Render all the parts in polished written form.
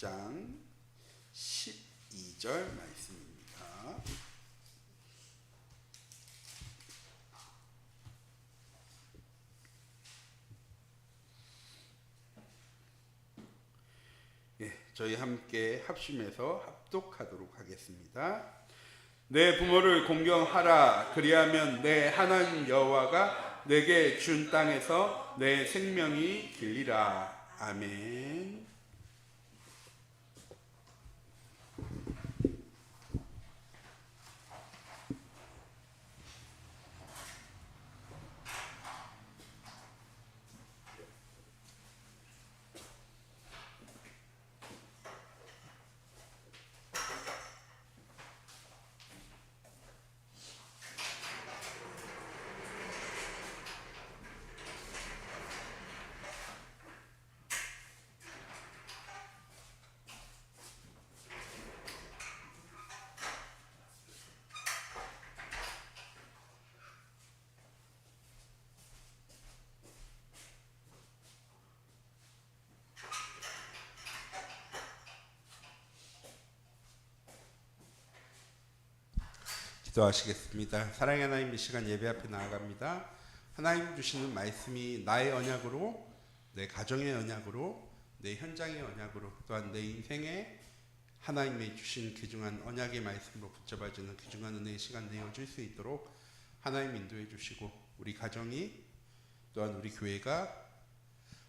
4장 12절 말씀입니다. 저희 함께 합심해서 합독하도록 하겠습니다. 내 부모를 공경하라. 그리하면 내 하나님 여호와가 내게 준 땅에서 내 생명이 길리라. 아멘. 기도하시겠습니다. 사랑의 하나님, 이 시간 예배 앞에 나아갑니다. 하나님 주시는 말씀이 나의 언약으로, 내 가정의 언약으로, 내 현장의 언약으로, 또한 내 인생에 하나님의 주신 귀중한 언약의 말씀으로 붙잡아주는 귀중한 은혜의 시간 되어줄 수 있도록 하나님 인도해 주시고, 우리 가정이 또한 우리 교회가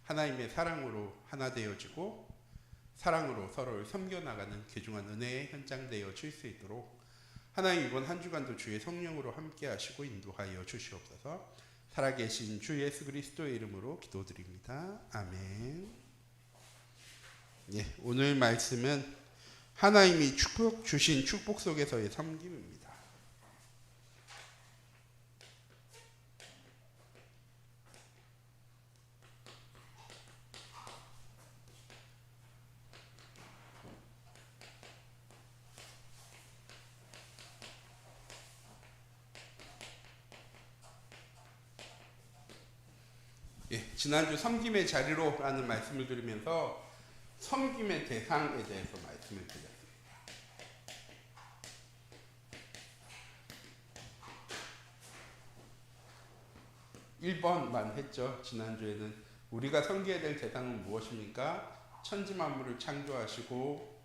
하나님의 사랑으로 하나 되어지고 사랑으로 서로를 섬겨나가는 귀중한 은혜의 현장 되어줄 수 있도록 하나님 이번 한 주간도 주의 성령으로 함께 하시고 인도하여 주시옵소서. 살아계신 주 예수 그리스도의 이름으로 기도드립니다. 아멘. 오늘 말씀은 하나님이 주신 축복 속에서의 섬김입니다. 지난주 섬김의 자리로 라는 말씀을 드리면서 섬김의 대상에 대해서 말씀을 드렸습니다. 1번만 했죠. 지난주에는 우리가 섬겨야 될 대상은 무엇입니까? 천지만물을 창조하시고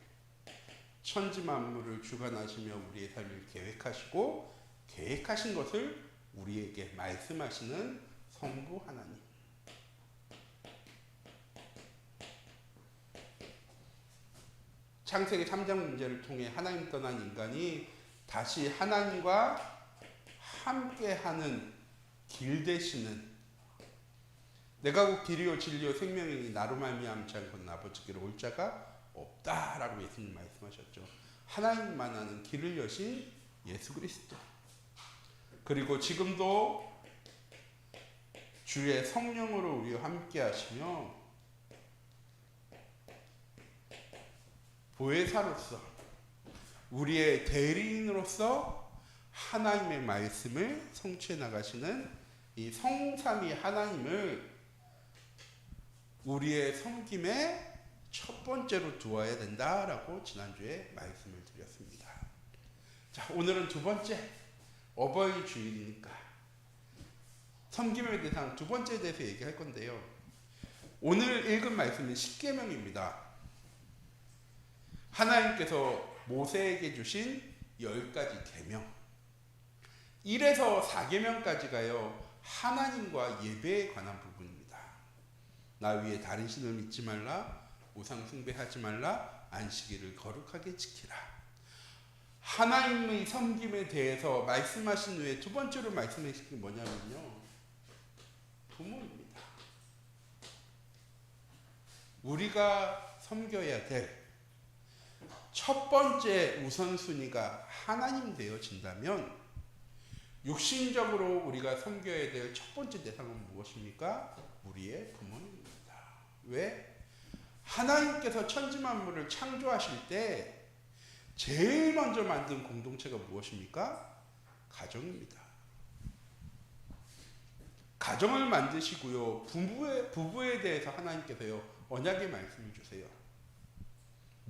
천지만물을 주관하시며 우리의 삶을 계획하시고 계획하신 것을 우리에게 말씀하시는 성부 하나님. 창세기 3장 문제를 통해 하나님 떠난 인간이 다시 하나님과 함께하는 길 되시는, 내가 곧 길이요 진리요 생명이니 나로 말미암지 않고는 아버지께로 올 자가 없다라고 예수님 말씀하셨죠. 하나님만 아는 길을 여신 예수 그리스도, 그리고 지금도 주의 성령으로 우리와 함께 하시며 보혜사로서 우리의 대리인으로서 하나님의 말씀을 성취해 나가시는 이 성삼위 하나님을 우리의 섬김의 첫 번째로 두어야 된다라고 지난주에 말씀을 드렸습니다. 자, 오늘은 두 번째, 어버이 주일이니까 섬김의 대상 두 번째에 대해서 얘기할 건데요. 오늘 읽은 말씀은 십계명입니다. 하나님께서 모세에게 주신 10가지 계명, 1에서 4계명까지가요 하나님과 예배에 관한 부분입니다. 나 위에 다른 신을 믿지 말라, 우상 숭배하지 말라, 안식일을 거룩하게 지키라. 하나님의 섬김에 대해서 말씀하신 후에 두 번째로 말씀하신 게 뭐냐면요, 부모입니다. 우리가 섬겨야 될 첫 번째 우선순위가 하나님 되어진다면 육신적으로 우리가 섬겨야 될 첫 번째 대상은 무엇입니까? 우리의 부모님입니다. 왜? 하나님께서 천지만물을 창조하실 때 제일 먼저 만든 공동체가 무엇입니까? 가정입니다. 가정을 만드시고요, 부부에 대해서 하나님께서요 언약의 말씀을 주세요.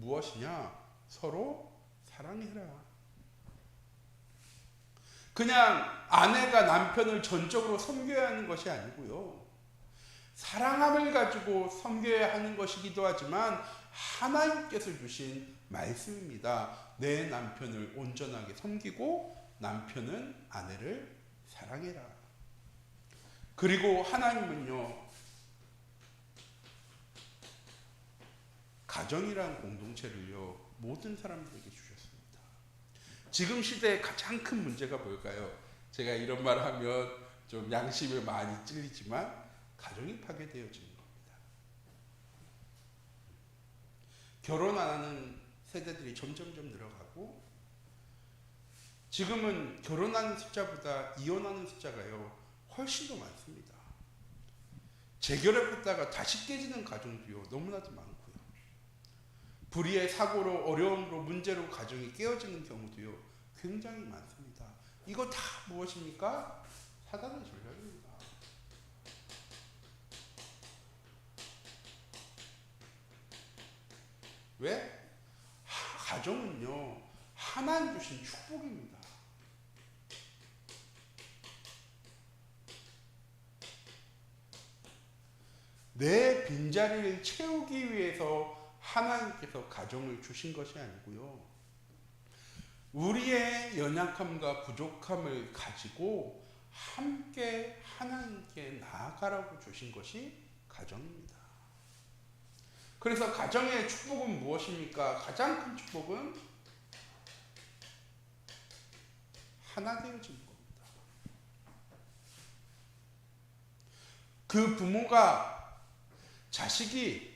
무엇이냐? 서로 사랑해라. 그냥 아내가 남편을 전적으로 섬겨야 하는 것이 아니고요. 사랑함을 가지고 섬겨야 하는 것이기도 하지만 하나님께서 주신 말씀입니다. 내 남편을 온전하게 섬기고 남편은 아내를 사랑해라. 그리고 하나님은요, 가정이라는 공동체를요, 모든 사람들에게 주셨습니다. 지금 시대의 가장 큰 문제가 뭘까요? 제가 이런 말 하면 좀 양심에 많이 찔리지만 가정이 파괴되어지는 겁니다. 결혼 안 하는 세대들이 점점점 늘어가고, 지금은 결혼하는 숫자보다 이혼하는 숫자가요 훨씬 더 많습니다. 재결합했다가 다시 깨지는 가정도요 너무나도 많고요. 불의의 사고로, 어려움으로, 문제로 가정이 깨어지는 경우도요 굉장히 많습니다. 이거 다 무엇입니까? 사단의 전략입니다. 왜? 가정은요 하나님 주신 축복입니다. 내 빈자리를 채우기 위해서 하나님께서 가정을 주신 것이 아니고요. 우리의 연약함과 부족함을 가지고 함께 하나님께 나아가라고 주신 것이 가정입니다. 그래서 가정의 축복은 무엇입니까? 가장 큰 축복은 하나 되어지는 겁니다. 그 부모가, 자식이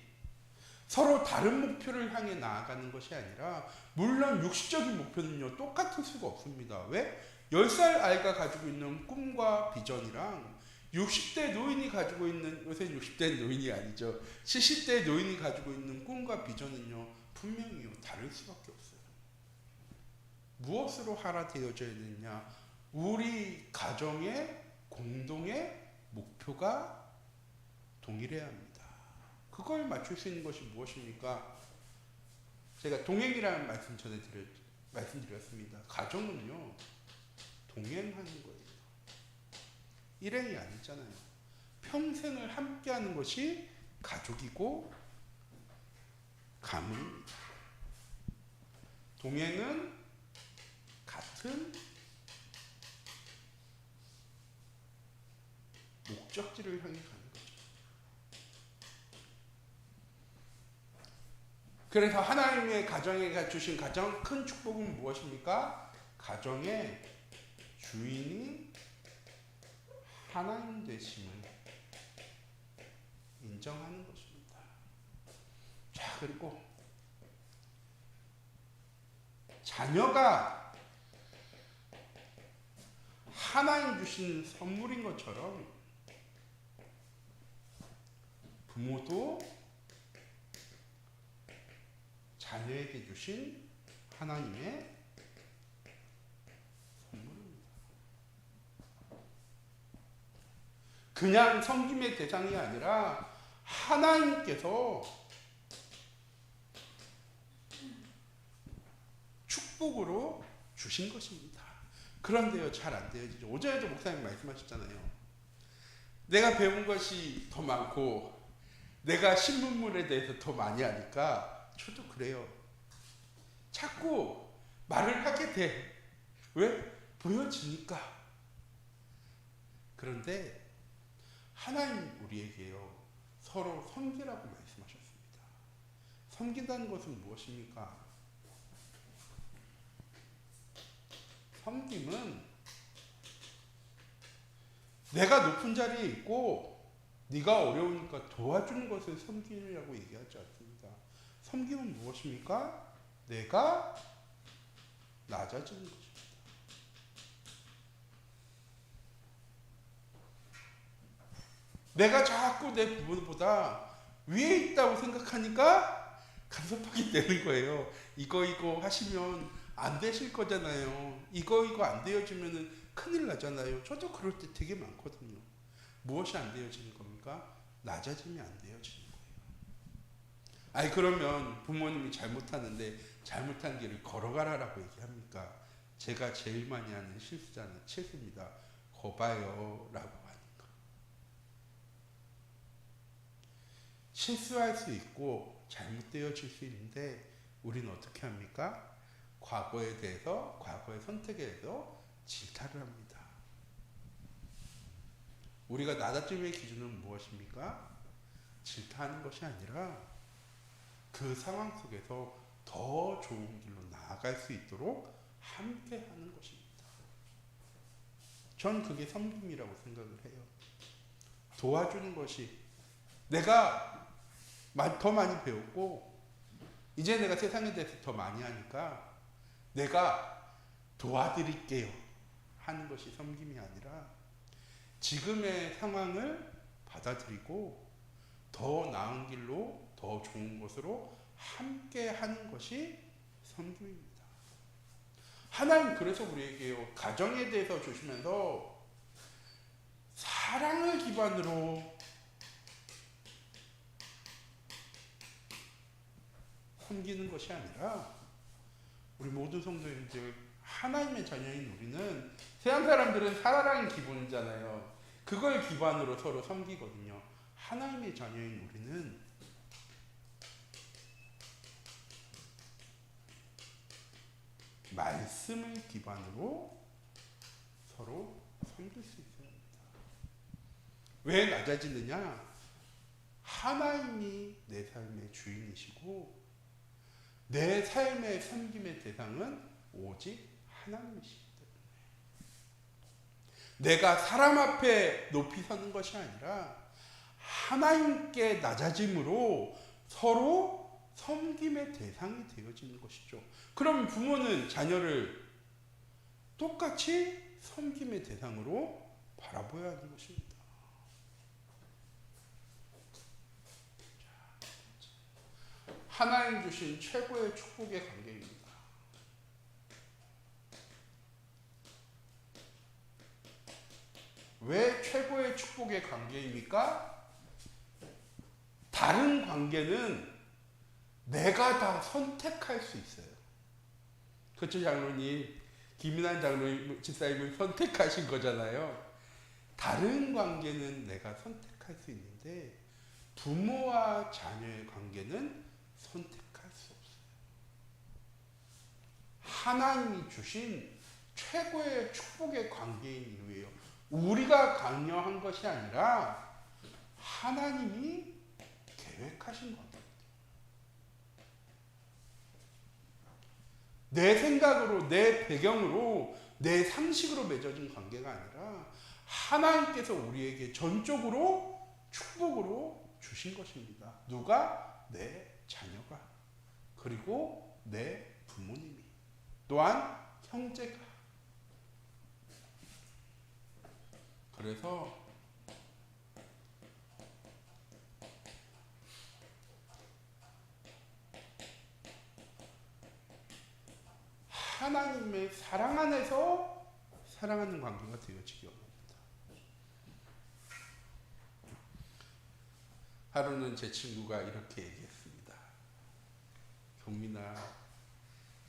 서로 다른 목표를 향해 나아가는 것이 아니라, 물론 육신적인 목표는요 똑같을 수가 없습니다. 왜? 10살 아이가 가지고 있는 꿈과 비전이랑 60대 노인이 가지고 있는, 요새 60대 노인이 아니죠, 70대 노인이 가지고 있는 꿈과 비전은요 분명히요 다를 수밖에 없어요. 무엇으로 하나 되어져야 되느냐? 우리 가정의 공동의 목표가 동일해야 합니다. 그걸 맞출 수 있는 것이 무엇입니까? 제가 동행이라는 말씀 전에 말씀드렸습니다. 가정은요 동행하는 거예요. 일행이 아니잖아요. 평생을 함께하는 것이 가족이고 가문입니다. 동행은 같은 목적지를 향해 가는 거죠. 그래서 하나님의 가정에 주신 가장 큰 축복은 무엇입니까? 가정의 주인이 하나님 되심을 인정하는 것입니다. 자, 그리고 자녀가 하나님 주신 선물인 것처럼 부모도 자녀에게 주신 하나님의 선물입니다. 그냥 섬김의 대상이 아니라 하나님께서 축복으로 주신 것입니다. 그런데요 잘 안 되어지죠. 어제도 목사님 말씀하셨잖아요. 내가 배운 것이 더 많고 내가 신문물에 대해서 더 많이 하니까 저도 그래요. 자꾸 말을 하게 돼. 왜? 보여지니까. 그런데 하나님 우리에게요 서로 섬기라고 말씀하셨습니다. 섬긴다는 것은 무엇입니까? 섬김은 내가 높은 자리에 있고 네가 어려우니까 도와주는 것을 섬기라고 얘기하지 않습니다. 섬김은 무엇입니까? 내가 낮아지는 것입니다. 내가 자꾸 내 부모보다 위에 있다고 생각하니까 간섭하게 되는 거예요. 이거 하시면 안 되실 거잖아요. 이거 안 되어지면 큰일 나잖아요. 저도 그럴 때 되게 많거든요. 무엇이 안 되어지는 겁니까? 낮아지면 안 되어지는 거예요. 아니 그러면 부모님이 잘못하는데 잘못한 길을 걸어가라라고 얘기합니까? 제가 제일 많이 하는 실수잖아요. 실수입니다. 거봐요 라고 하니까. 실수할 수 있고 잘못되어질 수 있는데 우리는 어떻게 합니까? 과거에 대해서, 과거의 선택에 대해서 질타를 합니다. 우리가 낮아짐의 기준은 무엇입니까? 질타하는 것이 아니라 그 상황 속에서 더 좋은 길로 나아갈 수 있도록 함께 하는 것입니다. 전 그게 섬김이라고 생각을 해요. 도와주는 것이, 내가 더 많이 배웠고 이제 내가 세상에 대해서 더 많이 하니까 내가 도와드릴게요 하는 것이 섬김이 아니라 지금의 상황을 받아들이고 더 나은 길로, 더 좋은 것으로 함께 하는 것이 섬김입니다. 하나님 그래서 우리에게요, 가정에 대해서 주시면서 사랑을 기반으로 섬기는 것이 아니라 우리 모든 성도님들, 하나님의 자녀인 우리는, 세상 사람들은 사랑이 기본이잖아요. 그걸 기반으로 서로 섬기거든요. 하나님의 자녀인 우리는 말씀을 기반으로 서로 섬길 수 있어야 합니다. 왜 낮아지느냐? 하나님이 내 삶의 주인이시고 내 삶의 섬김의 대상은 오직 하나님이시기 때문에 내가 사람 앞에 높이 서는 것이 아니라 하나님께 낮아짐으로 서로 섬김의 대상이 되어지는 것이죠. 그럼 부모는 자녀를 똑같이 섬김의 대상으로 바라보아야 하는 것입니다. 하나님 주신 최고의 축복의 관계입니다. 왜 최고의 축복의 관계입니까? 다른 관계는 내가 다 선택할 수 있어요. 그렇죠, 장로님? 김인환 장로님, 집사님을 선택하신 거잖아요. 다른 관계는 내가 선택할 수 있는데 부모와 자녀의 관계는 선택할 수 없어요. 하나님이 주신 최고의 축복의 관계인 이유예요. 우리가 강요한 것이 아니라 하나님이 계획하신 겁니다. 내 생각으로, 내 배경으로, 내 상식으로 맺어진 관계가 아니라 하나님께서 우리에게 전적으로 축복으로 주신 것입니다. 누가? 내 자녀가, 그리고 내 부모님이, 또한 형제가. 그래서 하나님의 사랑 안에서 사랑하는 관계가 되어지기 원합니다. 하루는 제 친구가 이렇게 얘기했습니다. 경민아,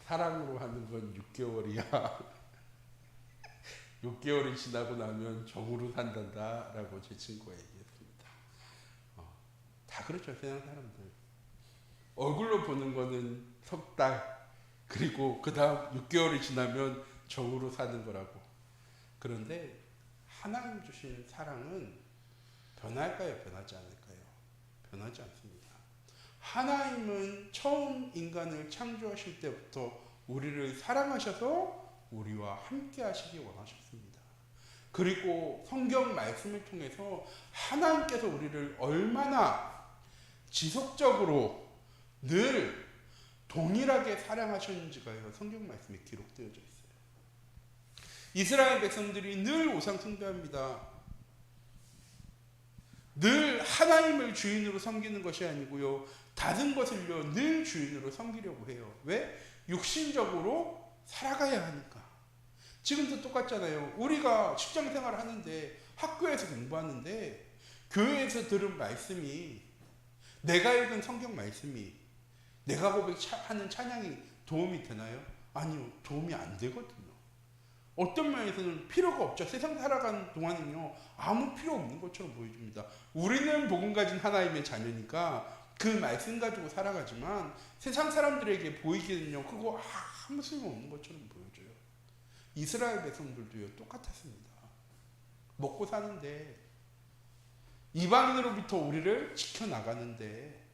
사랑으로 하는 건 6개월이야. 6개월이 지나고 나면 정으로 산단다 라고 제 친구가 얘기했습니다. 다 그렇죠, 세상 사람들. 얼굴로 보는 거는 석 달, 그리고 그 다음 6개월이 지나면 정으로 사는 거라고. 그런데 하나님 주신 사랑은 변할까요? 변하지 않을까요? 변하지 않습니다. 하나님은 처음 인간을 창조하실 때부터 우리를 사랑하셔서 우리와 함께 하시기 원하셨습니다. 그리고 성경 말씀을 통해서 하나님께서 우리를 얼마나 지속적으로 늘 동일하게 사랑하셨는지가 성경 말씀에 기록되어져 있어요. 이스라엘 백성들이 늘 우상 숭배합니다. 늘 하나님을 주인으로 섬기는 것이 아니고요, 다른 것을요 늘 주인으로 섬기려고 해요. 왜? 육신적으로 살아가야 하니까. 지금도 똑같잖아요. 우리가 직장 생활을 하는데, 학교에서 공부하는데, 교회에서 들은 말씀이, 내가 읽은 성경 말씀이 내가 고백하는 찬양이 도움이 되나요? 아니요, 도움이 안 되거든요. 어떤 면에서는 필요가 없죠. 세상 살아가는 동안은요, 아무 필요 없는 것처럼 보여줍니다. 우리는 복음 가진 하나님의 자녀니까 그 말씀 가지고 살아가지만 세상 사람들에게 보이기는요, 그거 아무 쓸모없는 것처럼 보여줘요. 이스라엘 백성들도요, 똑같았습니다. 먹고 사는데, 이방인으로부터 우리를 지켜나가는데,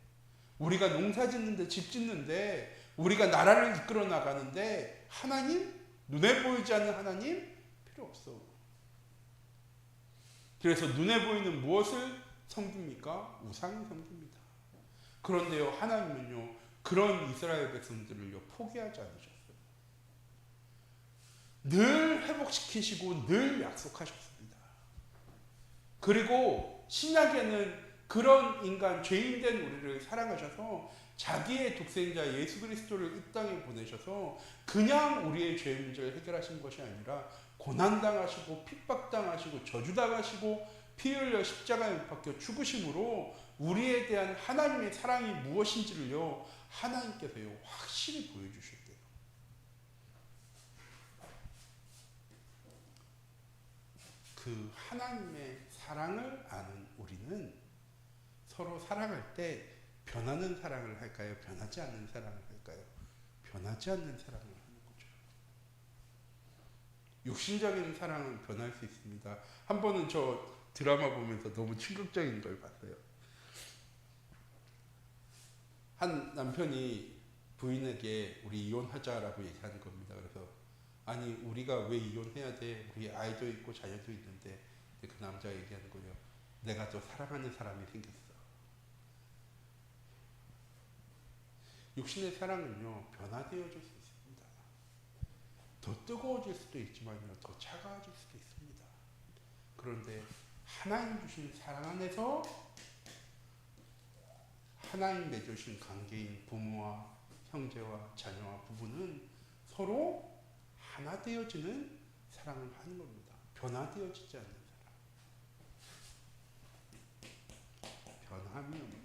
우리가 농사 짓는데, 집 짓는데, 우리가 나라를 이끌어 나가는데, 하나님? 눈에 보이지 않는 하나님? 필요 없어. 그래서 눈에 보이는 무엇을 섬깁니까? 우상을 섬깁니다. 그런데요, 하나님은요, 그런 이스라엘 백성들을요, 포기하지 않으셨어요. 늘 회복시키시고 늘 약속하셨습니다. 그리고 신약에는 그런 인간, 죄인된 우리를 사랑하셔서 자기의 독생자 예수 그리스도를 이 땅에 보내셔서 그냥 우리의 죄 문제를 해결하신 것이 아니라 고난당하시고 핍박당하시고 저주당하시고 피 흘려 십자가에 못 박혀 죽으심으로 우리에 대한 하나님의 사랑이 무엇인지를요, 하나님께서요, 확실히 보여주셨대요. 그 하나님의 사랑을 아는 우리는 서로 사랑할 때 변하는 사랑을 할까요? 변하지 않는 사랑을 할까요? 변하지 않는 사랑을 하는 거죠. 육신적인 사랑은 변할 수 있습니다. 한 번은 저 드라마 보면서 너무 충격적인 걸 봤어요. 한 남편이 부인에게 우리 이혼하자라고 얘기하는 겁니다. 그래서 아니 우리가 왜 이혼해야 돼? 우리 아이도 있고 자녀도 있는데. 그 남자가 얘기하는 거예요. 내가 더 사랑하는 사람이 생겼어. 육신의 사랑은요, 변화되어질 수 있습니다. 더 뜨거워질 수도 있지만요, 더 차가워질 수도 있습니다. 그런데 하나님 주신 사랑 안에서 하나님 맺으신 관계인 부모와 형제와 자녀와 부부는 서로 하나 되어지는 사랑을 하는 겁니다. 변화되어지지 않는 사랑. 변함이 없는.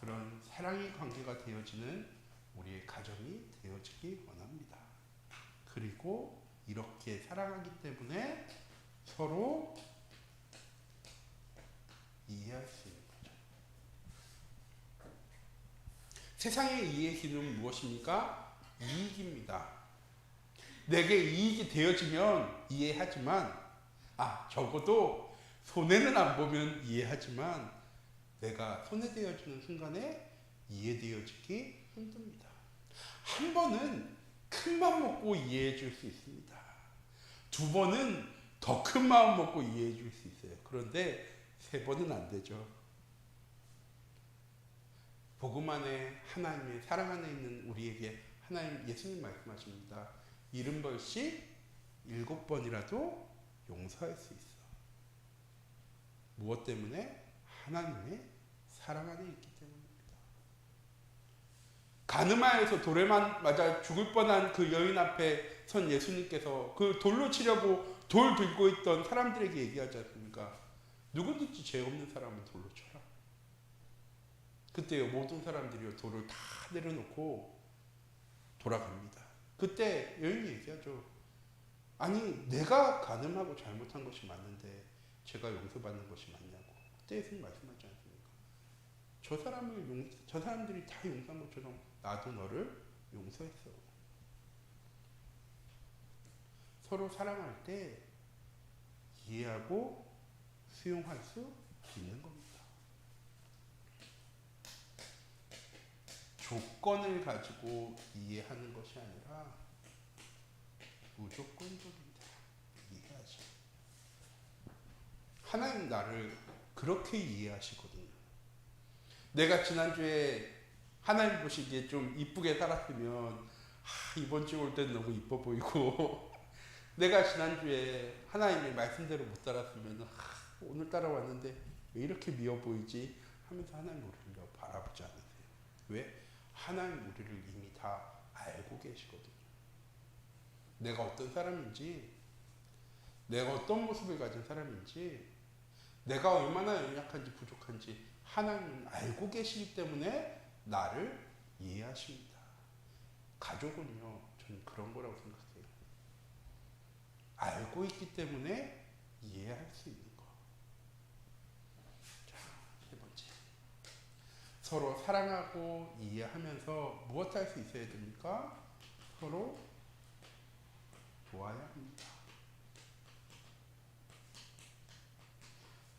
그런 사랑의 관계가 되어지는 우리의 가정이 되어지기 원합니다. 그리고 이렇게 사랑하기 때문에 서로 이해할 수 있는 거죠. 세상의 이해의 기준은 무엇입니까? 이익입니다. 내게 이익이 되어지면 이해하지만, 적어도 손해는 안 보면 이해하지만, 내가 손해되어지는 순간에 이해되어지기 힘듭니다. 한 번은 큰 마음 먹고 이해해 줄 수 있습니다. 두 번은 더 큰 마음 먹고 이해해 줄 수 있어요. 그런데 세 번은 안 되죠. 복음 안에 하나님의 사랑 안에 있는 우리에게 하나님 예수님 말씀하십니다. 70번씩 7번이라도 용서할 수 있어. 무엇 때문에? 하나님의 사랑 안에 있기 때문입니다. 가늠하여서 돌에 맞아 죽을 뻔한 그 여인 앞에 선 예수님께서 그 돌로 치려고 돌 들고 있던 사람들에게 얘기하지 않습니까? 누구든지 죄 없는 사람은 돌로 쳐라. 그때요, 모든 사람들이 돌을 다 내려놓고 돌아갑니다. 그때 여인이 얘기하죠. 아니, 내가 가늠하고 잘못한 것이 맞는데 제가 용서받는 것이 맞냐고. 그때 예수님 말씀하지 않습니까? 저 사람들이 다 용서한 것처럼 나도 너를 용서했어. 서로 사랑할 때 이해하고 수용할 수 있는 겁니다. 조건을 가지고 이해하는 것이 아니라 무조건적입니다. 이해하지. 하나님 나를 그렇게 이해하시거든요. 내가 지난주에 하나님 보시기에 좀 이쁘게 살았으면 이번 주에 올 때는 너무 이뻐 보이고 내가 지난주에 하나님의 말씀대로 못 살았으면 오늘따라 왔는데 왜 이렇게 미워 보이지? 하면서 하나님 우리를 바라보지 않으세요. 왜? 하나님 우리를 이미 다 알고 계시거든요. 내가 어떤 사람인지, 내가 어떤 모습을 가진 사람인지, 내가 얼마나 연약한지 부족한지 하나님은 알고 계시기 때문에 나를 이해하십니다. 가족은요, 저는 그런 거라고 생각해요. 알고 있기 때문에 이해할 수 있는 거. 자, 세 번째. 서로 사랑하고 이해하면서 무엇 할 수 있어야 됩니까? 서로 도와야 합니다.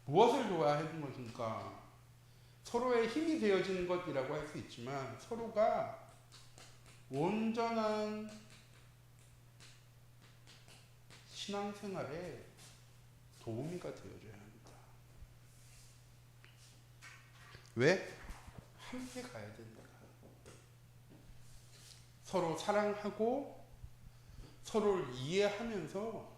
무엇을 도와야 하는 것입니까? 서로의 힘이 되어지는 것이라고 할 수 있지만 서로가 온전한 신앙생활에 도우미가 되어줘야 합니다. 왜? 함께 가야 됩니다. 서로 사랑하고 서로를 이해하면서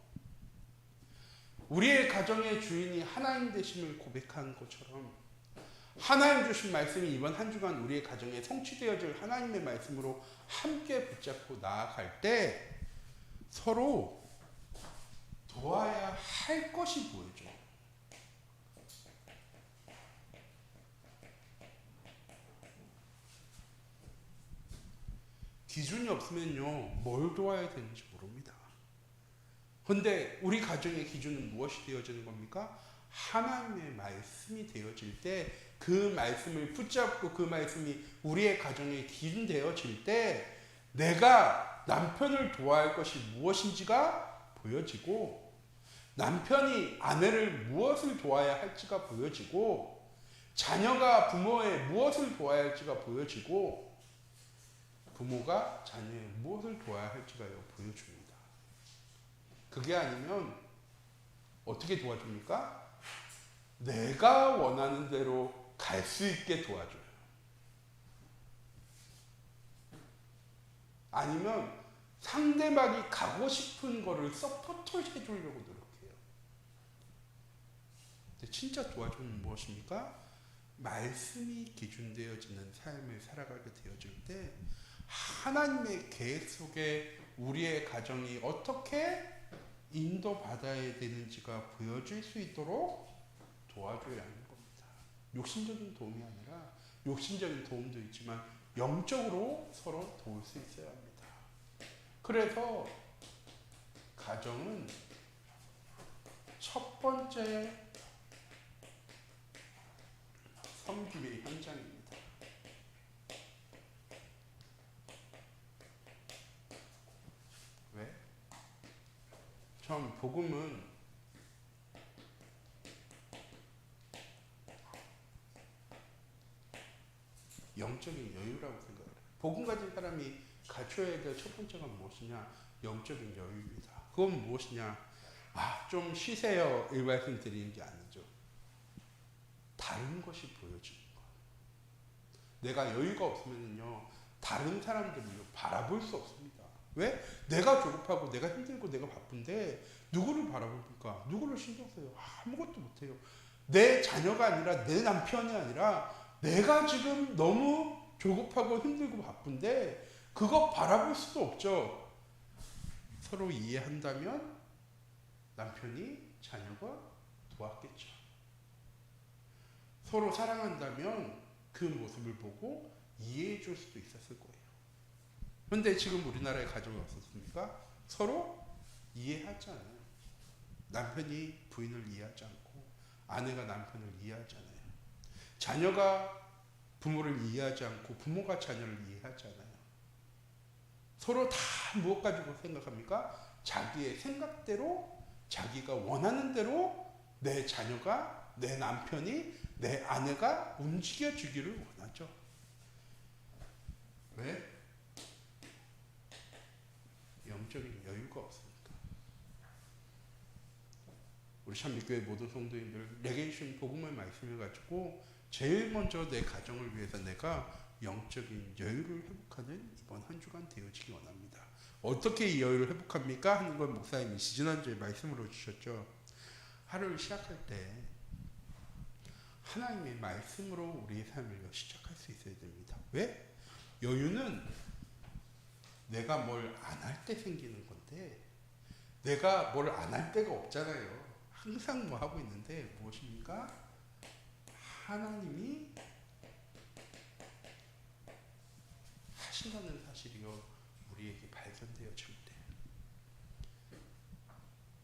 우리의 가정의 주인이 하나님 되심을 고백한 것처럼 하나님 주신 말씀이 이번 한 주간 우리의 가정에 성취되어질 하나님의 말씀으로 함께 붙잡고 나아갈 때 서로 도와야 할 것이 보이죠. 기준이 없으면요, 뭘 도와야 되는지 모릅니다. 그런데 우리 가정의 기준은 무엇이 되어지는 겁니까? 하나님의 말씀이 되어질 때 그 말씀을 붙잡고 그 말씀이 우리의 가정의 기준 되어질 때 내가 남편을 도와야 할 것이 무엇인지가 보여지고 남편이 아내를 무엇을 도와야 할지가 보여지고 자녀가 부모의 무엇을 도와야 할지가 보여지고 부모가 자녀의 무엇을 도와야 할지가 보여줍니다. 그게 아니면 어떻게 도와줍니까? 내가 원하는 대로 갈 수 있게 도와줘요. 아니면 상대방이 가고 싶은 거를 서포트 해주려고 노력해요. 근데 진짜 도와주는 무엇입니까? 말씀이 기준되어지는 삶을 살아가게 되어질 때 하나님의 계획 속에 우리의 가정이 어떻게 인도받아야 되는지가 보여질 수 있도록 도와줘야 하는 겁니다. 욕심적인 도움이 아니라 욕심적인 도움도 있지만 영적으로 서로 도울 수 있어야 합니다. 그래서 가정은 첫 번째 섬김의 현장입니다. 왜? 전 복음은 영적인 여유라고 생각을 해요. 복음 가진 사람이 갖춰야 될 첫 번째가 무엇이냐? 영적인 여유입니다. 그건 무엇이냐? 좀 쉬세요. 이 말씀 드리는 게 아니죠. 다른 것이 보여지는 거. 내가 여유가 없으면요, 다른 사람들을 바라볼 수 없습니다. 왜? 내가 조급하고 내가 힘들고 내가 바쁜데 누구를 바라봅니까? 누구를 신경 써요? 아무것도 못해요. 내 자녀가 아니라 내 남편이 아니라 내가 지금 너무 조급하고 힘들고 바쁜데 그거 바라볼 수도 없죠. 서로 이해한다면 남편이 자녀가 도왔겠죠. 서로 사랑한다면 그 모습을 보고 이해해 줄 수도 있었을 거예요. 그런데 지금 우리나라의 가정이 어떻습니까? 서로 이해하지 않아요. 남편이 부인을 이해하지 않고 아내가 남편을 이해하지 않아요. 자녀가 부모를 이해하지 않고 부모가 자녀를 이해하지 않아요. 서로 다 무엇 가지고 생각합니까? 자기의 생각대로 자기가 원하는 대로 내 자녀가 내 남편이 내 아내가 움직여주기를 원하죠. 왜? 영적인 여유가 없으니까. 우리 참빛교회 모든 성도님들 내게 주신 복음의 말씀을 가지고 제일 먼저 내 가정을 위해서 내가 영적인 여유를 회복하는 이번 한 주간 되어지기 원합니다. 어떻게 이 여유를 회복합니까? 하는 걸 목사님이 지난주에 말씀으로 주셨죠. 하루를 시작할 때 하나님의 말씀으로 우리의 삶을 시작할 수 있어야 됩니다. 왜? 여유는 내가 뭘 안 할 때 생기는 건데 내가 뭘 안 할 때가 없잖아요. 항상 뭐 하고 있는데 무엇입니까? 하나님이 하신다는 사실이요 우리에게 발견되어질 때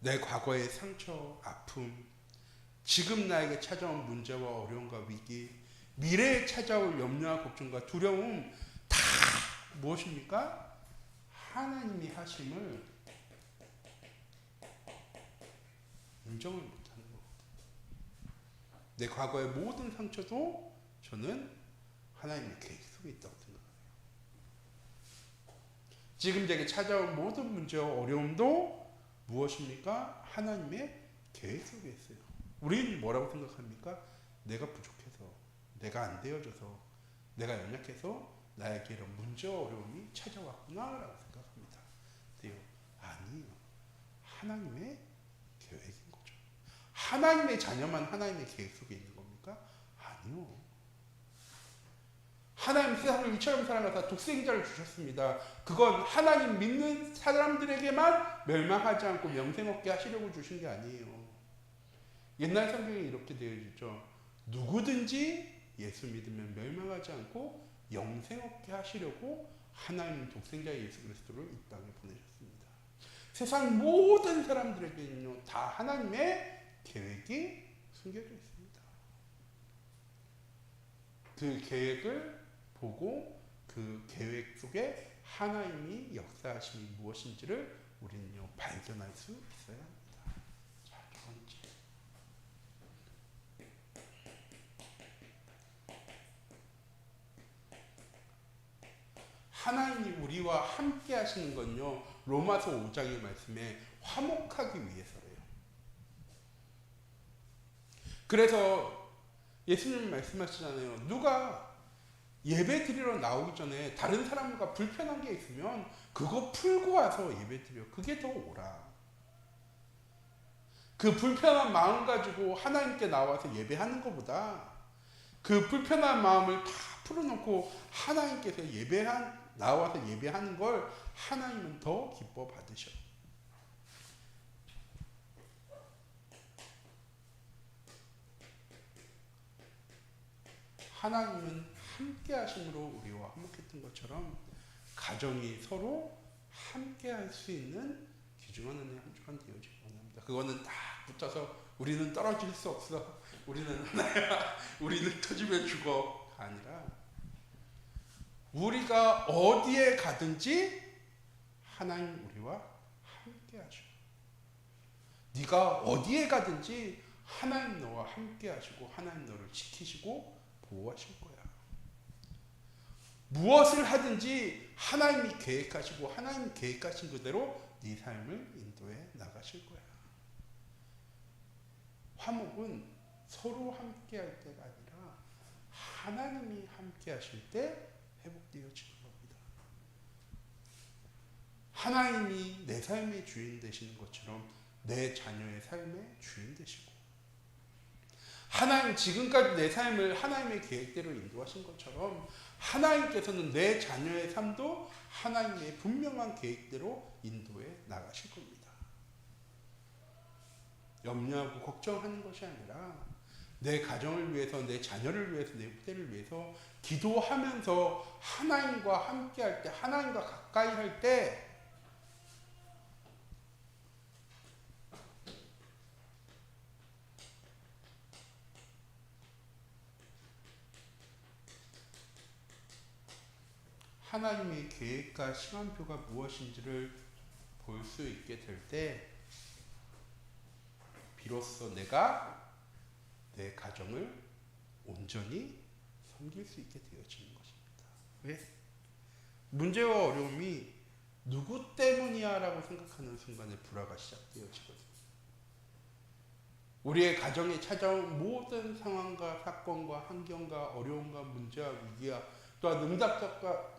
내 과거의 상처, 아픔, 지금 나에게 찾아온 문제와 어려움과 위기, 미래에 찾아올 염려와 걱정과 두려움 다 무엇입니까? 하나님이 하심을 인정을 못하는 거거든요. 내 과거의 모든 상처도 저는 하나님의 계획 속에 있다고 생각해요. 지금 제게 찾아온 모든 문제와 어려움도 무엇입니까? 하나님의 계획 속에 있어요. 우리는 뭐라고 생각합니까? 내가 부족해서, 내가 안 되어져서, 내가 연약해서 나에게 이런 문제와 어려움이 찾아왔구나라고 생각합니다. 근데요, 아니에요. 하나님의 계획인 거죠. 하나님의 자녀만 하나님의 계획 속에 있는 겁니까? 아니요. 하나님 세상을 이처럼 사랑하사 독생자를 주셨습니다. 그건 하나님 믿는 사람들에게만 멸망하지 않고 영생 얻게 하시려고 주신 게 아니에요. 옛날 성경에 이렇게 되어 있죠. 누구든지 예수 믿으면 멸망하지 않고 영생 얻게 하시려고 하나님 독생자 예수 그리스도를 이 땅에 보내셨습니다. 세상 모든 사람들에게는요 다 하나님의 계획이 숨겨져 있습니다. 그 계획을 보고 그 계획 속에 하나님이 역사하심이 무엇인지를 우리는요 발견할 수 있어야 합니다. 자, 두 번째. 하나님이 우리와 함께 하시는 건요 로마서 5장의 말씀에 화목하기 위해서래요. 그래서 예수님 말씀하시잖아요. 누가 예배 드리러 나오기 전에 다른 사람과 불편한 게 있으면 그거 풀고 와서 예배 드려. 그게 더 옳아. 그 불편한 마음 가지고 하나님께 나와서 예배하는 것보다 그 불편한 마음을 다 풀어놓고 하나님께서 나와서 예배하는 걸 하나님은 더 기뻐 받으셔. 하나님은 함께 하심으로 우리와 화목했던 것처럼 가정이 서로 함께 할 수 있는 귀중한 은혜 한 주간 되어지기 원합니다. 그거는 다 붙어서 우리는 떨어질 수 없어. 우리는 하나야. 우리는 터지면 죽어. 가 아니라 우리가 어디에 가든지 하나님 우리와 함께 하시고 네가 어디에 가든지 하나님 너와 함께 하시고 하나님 너를 지키시고 보호하실 거야. 무엇을 하든지 하나님이 계획하시고 하나님 계획하신 그대로 네 삶을 인도해 나가실 거야. 화목은 서로 함께 할 때가 아니라 하나님이 함께 하실 때 회복되어지는 겁니다. 하나님이 내 삶의 주인 되시는 것처럼 내 자녀의 삶의 주인 되시고 하나님 지금까지 내 삶을 하나님의 계획대로 인도하신 것처럼 하나님께서는 내 자녀의 삶도 하나님의 분명한 계획대로 인도해 나가실 겁니다. 염려하고 걱정하는 것이 아니라 내 가정을 위해서, 내 자녀를 위해서, 내 후대를 위해서 기도하면서 하나님과 함께 할 때, 하나님과 가까이 할 때 하나님의 계획과 시간표가 무엇인지를 볼 수 있게 될 때 비로소 내가 내 가정을 온전히 섬길 수 있게 되어지는 것입니다. 왜? 문제와 어려움이 누구 때문이야 라고 생각하는 순간에 불화가 시작되어지거든요. 우리의 가정에 찾아온 모든 상황과 사건과 환경과 어려움과 문제와 위기와 또한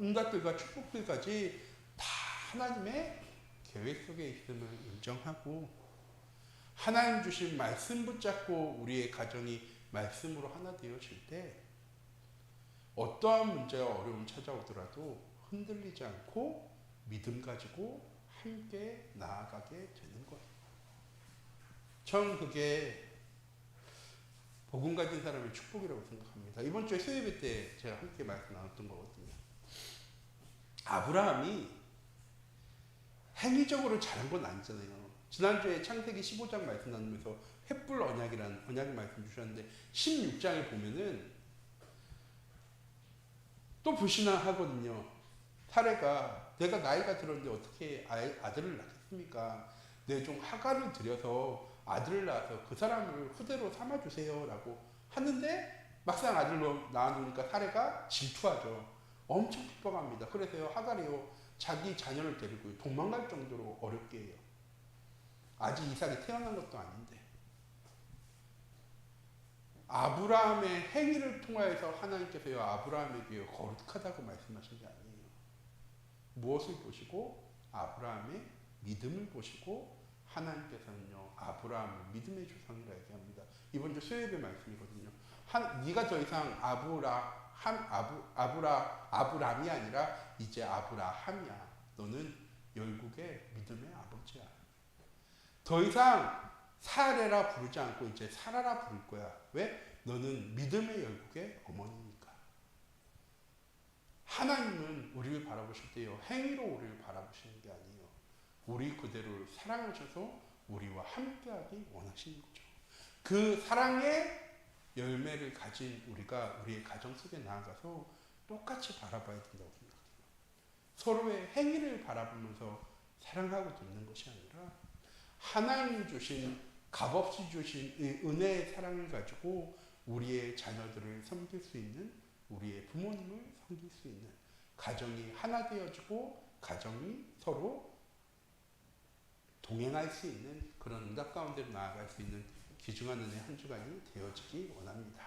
응답들과 축복들까지 다 하나님의 계획 속에 있음을 인정하고 하나님 주신 말씀 붙잡고 우리의 가정이 말씀으로 하나 되어질 때 어떠한 문제와 어려움 찾아오더라도 흔들리지 않고 믿음 가지고 함께 나아가게 되는 거예요. 전 그게 복음 가진 사람의 축복이라고 생각합니다. 이번 주에 수요예배 때 제가 함께 말씀 나눴던 거거든요. 아브라함이 행위적으로 잘한 건 아니잖아요. 지난주에 창세기 15장 말씀 나누면서 횃불 언약이라는 언약의 말씀 주셨는데 16장에 보면은 또 불신하거든요. 사례가 내가 나이가 들었는데 어떻게 아들을 낳겠습니까? 내 종 하갈을 들여서 아들을 낳아서 그 사람을 후대로 삼아주세요 라고 하는데 막상 아들로 낳아놓으니까 사례가 질투하죠. 엄청 핍박합니다. 그래서요 하갈이요 자기 자녀를 데리고 도망갈 정도로 어렵게 해요. 아직 이삭이 태어난 것도 아닌데. 아브라함의 행위를 통하여서 하나님께서요 아브라함에게 거룩하다고 말씀하신 게 아니에요. 무엇을 보시고? 아브라함의 믿음을 보시고 하나님께서는요 아브라함을 믿음의 조상이라 얘기합니다. 이번 주 수요예배 말씀이거든요. 네가 더 이상 아브람이 아니라 이제 아브라함이야. 너는 열국의 믿음의 아버지야. 더 이상 사레라 부르지 않고 이제 사라라 부를 거야. 왜? 너는 믿음의 열국의 어머니니까. 하나님은 우리를 바라보실 때요 행위로 우리를 바라보시는 게 아니에요. 우리 그대로를 사랑하셔서 우리와 함께하기 원하시는 거죠. 그 사랑의 열매를 가진 우리가 우리의 가정 속에 나아가서 똑같이 바라봐야 된다고 생각해요. 서로의 행위를 바라보면서 사랑하고 돕는 것이 아니라 하나님 주신 값없이 주신 이 은혜의 사랑을 가지고 우리의 자녀들을 섬길 수 있는 우리의 부모님을 섬길 수 있는 가정이 하나 되어지고 가정이 서로 동행할 수 있는 그런 응답 가운데로 나아갈 수 있는 귀중한 은혜 한 주간이 되어지기 원합니다.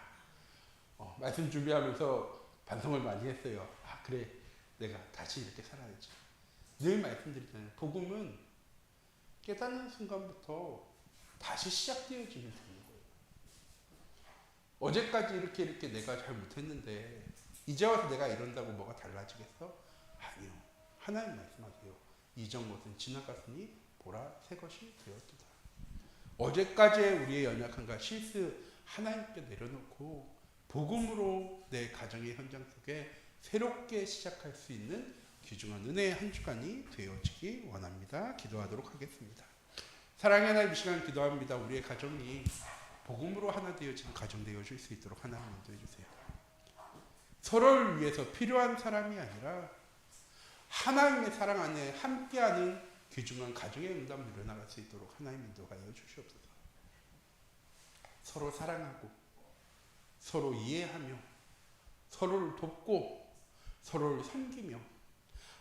말씀 준비하면서 반성을 많이 했어요. 아 그래 내가 다시 이렇게 살아야지. 늘 말씀드리잖아요. 복음은 깨닫는 순간부터 다시 시작되어지면 되는 거예요. 어제까지 이렇게 내가 잘 못했는데 이제 와서 내가 이런다고 뭐가 달라지겠어? 아니요. 하나님 말씀하세요. 이전 것은 지나갔으니 보라 새 것이 되었도다. 어제까지의 우리의 연약함과 실수 하나님께 내려놓고 복음으로 내 가정의 현장 속에 새롭게 시작할 수 있는 귀중한 은혜의 한 주간이 되어지기 원합니다. 기도하도록 하겠습니다. 사랑의 하나님 이 시간 기도합니다. 우리의 가정이 복음으로 하나 되어지는 가정 되어질 수 있도록 하나님 인도해 주세요. 서로를 위해서 필요한 사람이 아니라 하나님의 사랑 안에 함께하는 귀중한 가정의 응답 누려나갈 수 있도록 하나님 인도하여 주시옵소서. 서로 사랑하고 서로 이해하며 서로를 돕고 서로를 섬기며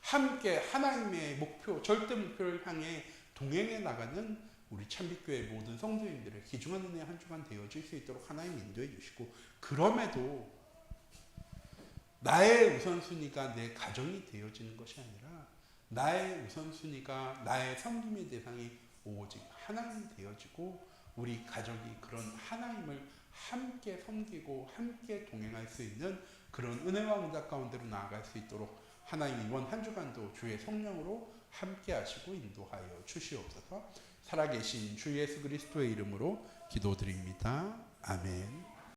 함께 하나님의 목표, 절대 목표를 향해 동행해 나가는 우리 참빛교회 모든 성도님들의 귀중한 은혜 한 주간 되어질 수 있도록 하나님 인도해 주시고 그럼에도 나의 우선순위가 내 가정이 되어지는 것이 아니라 나의 우선순위가 나의 섬김의 대상이 오직 하나님이 되어지고 우리 가족이 그런 하나님을 함께 섬기고 함께 동행할 수 있는 그런 은혜와 응답 가운데로 나아갈 수 있도록 하나님 이번 한 주간도 주의 성령으로 함께 하시고 인도하여 주시옵소서. 살아계신 주 예수 그리스도의 이름으로 기도드립니다. 아멘.